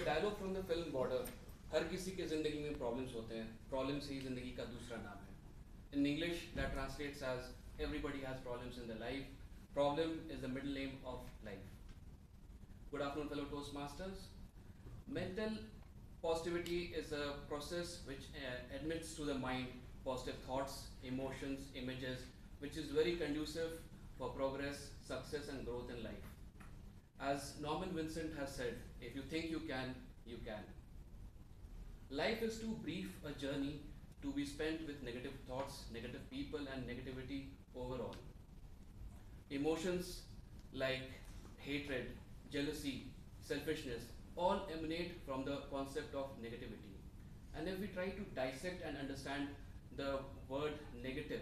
Dialogue from the film Border, हर किसी के ज़िंदगी में प्रॉब्लम्स होते हैं, प्रॉब्लम्स ही ज़िंदगी का दूसरा नाम है. In English, that translates as everybody has problems in their life. Problem is the middle name of life. Good afternoon, fellow Toastmasters. Mental positivity is a process which admits to the mind positive thoughts, emotions, images, which is very conducive for progress, success, and growth in life. As Norman Vincent has said, if you think you can, you can. Life is too brief a journey to be spent with negative thoughts, negative people, and negativity overall. Emotions like hatred, jealousy, selfishness all emanate from the concept of negativity. And if we try to dissect and understand the word negative,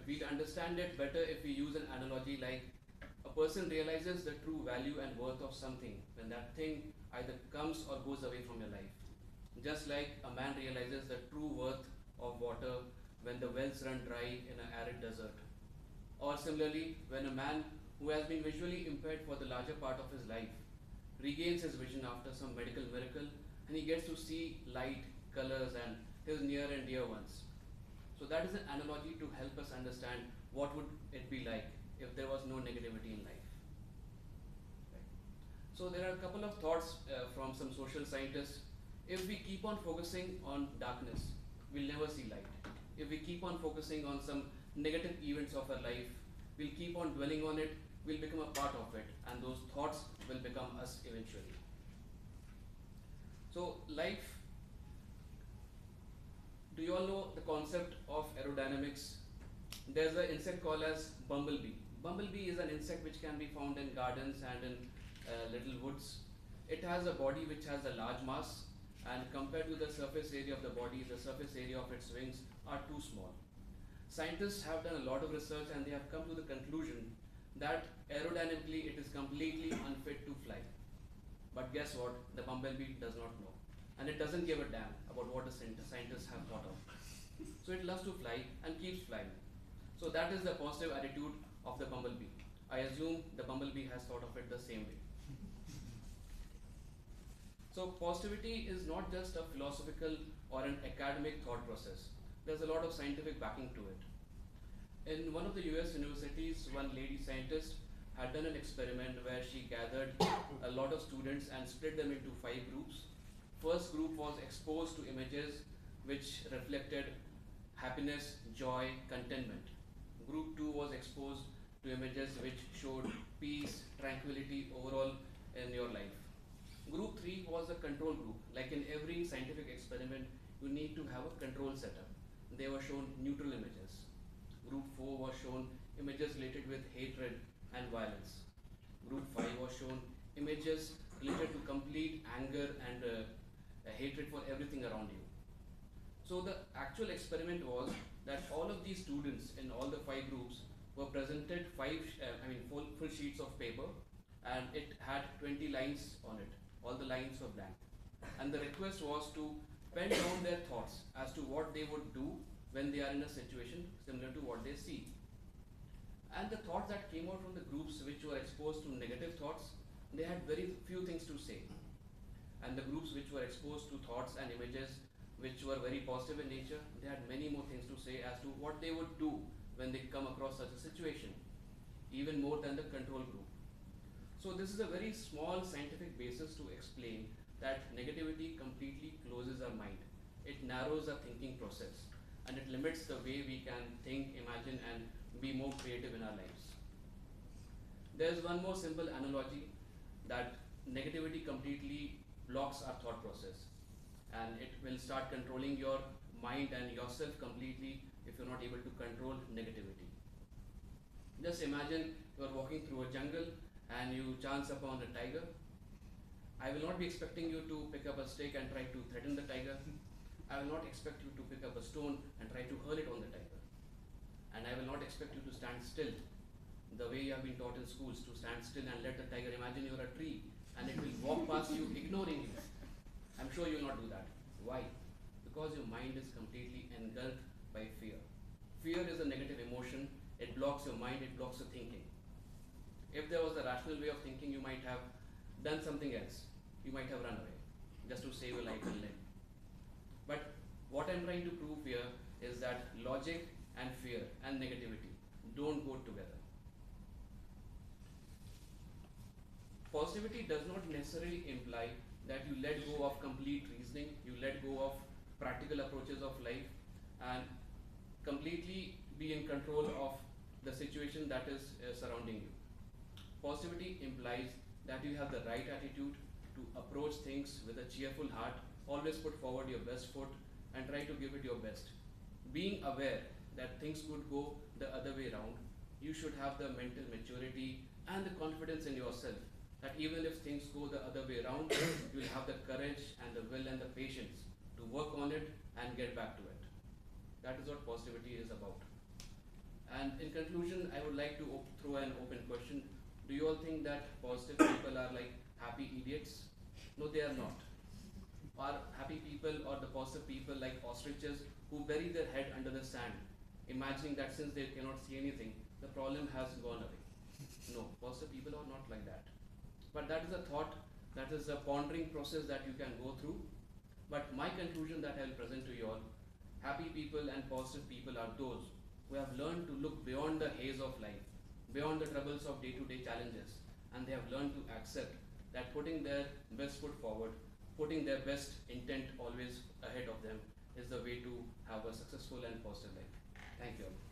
we understand it better if we use an analogy like a person realizes the true value and worth of something when that thing either comes or goes away from your life. Just like a man realizes the true worth of water when the wells run dry in an arid desert. Or similarly, when a man who has been visually impaired for the larger part of his life regains his vision after some medical miracle and he gets to see light, colors, and his near and dear ones. So that is an analogy to help us understand what would it be like if there was no negativity in life. Right. So there are a couple of thoughts from some social scientists. If we keep on focusing on darkness, we'll never see light. If we keep on focusing on some negative events of our life, we'll keep on dwelling on it, we'll become a part of it, and those thoughts will become us eventually. So life, do you all know the concept of aerodynamics? There's an insect called as bumblebee. Bumblebee is an insect which can be found in gardens and in little woods. It has a body which has a large mass, and compared to the surface area of the body, the surface area of its wings are too small. Scientists have done a lot of research and they have come to the conclusion that aerodynamically it is completely unfit to fly. But guess what? The bumblebee does not know. And it doesn't give a damn about what the scientists have thought of. So it loves to fly and keeps flying. So that is the positive attitude of the bumblebee. I assume the bumblebee has thought of it the same way. So positivity is not just a philosophical or an academic thought process. There's a lot of scientific backing to it. In one of the US universities, one lady scientist had done an experiment where she gathered a lot of students and split them into 5 groups. First group was exposed to images which reflected happiness, joy, contentment. Group 2 was exposed to images which showed peace, tranquility overall in your life. Group 3 was a control group. Like in every scientific experiment, you need to have a control setup. They were shown neutral images. Group 4 was shown images related with hatred and violence. Group 5 was shown images related to complete anger and hatred for everything around you. So the actual experiment was that all of these students in all the 5 groups were presented full sheets of paper, and it had 20 lines on it. All the lines were blank. And the request was to pen down their thoughts as to what they would do when they are in a situation similar to what they see. And the thoughts that came out from the groups which were exposed to negative thoughts, they had very few things to say. And the groups which were exposed to thoughts and images which were very positive in nature, they had many more things to say as to what they would do when they come across such a situation, even more than the control group. So this is a very small scientific basis to explain that negativity completely closes our mind. It narrows our thinking process and it limits the way we can think, imagine, and be more creative in our lives. There's one more simple analogy that negativity completely blocks our thought process, and it will start controlling your mind and yourself completely if you're not able to control negativity. Just imagine you're walking through a jungle and you chance upon a tiger. I will not be expecting you to pick up a stick and try to threaten the tiger. I will not expect you to pick up a stone and try to hurl it on the tiger. And I will not expect you to stand still the way you have been taught in schools, to stand still and let the tiger imagine you're a tree and it will walk past you ignoring you. I'm sure you will not do that. Why? Because your mind is completely engulfed by fear. Fear is a negative emotion. It blocks your mind, it blocks your thinking. If there was a rational way of thinking, you might have done something else. You might have run away. just to save a life and limb. But what I'm trying to prove here is that logic and fear and negativity don't go together. Positivity does not necessarily imply that you let go of complete reasoning, you let go of practical approaches of life, and completely be in control of the situation that is surrounding you. Positivity implies that you have the right attitude to approach things with a cheerful heart, always put forward your best foot, and try to give it your best. Being aware that things could go the other way around, you should have the mental maturity and the confidence in yourself that even if things go the other way around, you'll have the courage and the will and the patience to work on it and get back to it. That is what positivity is about. And in conclusion, I would like to throw an open question. Do you all think that positive people are like happy idiots? No, they are not. Are happy people or the positive people like ostriches who bury their head under the sand, imagining that since they cannot see anything, the problem has gone away? No, positive people are not like that. But that is a thought, that is a pondering process that you can go through. But my conclusion that I will present to you all, happy people and positive people are those who have learned to look beyond the haze of life, beyond the troubles of day-to-day challenges, and they have learned to accept that putting their best foot forward, putting their best intent always ahead of them is the way to have a successful and positive life. Thank you all.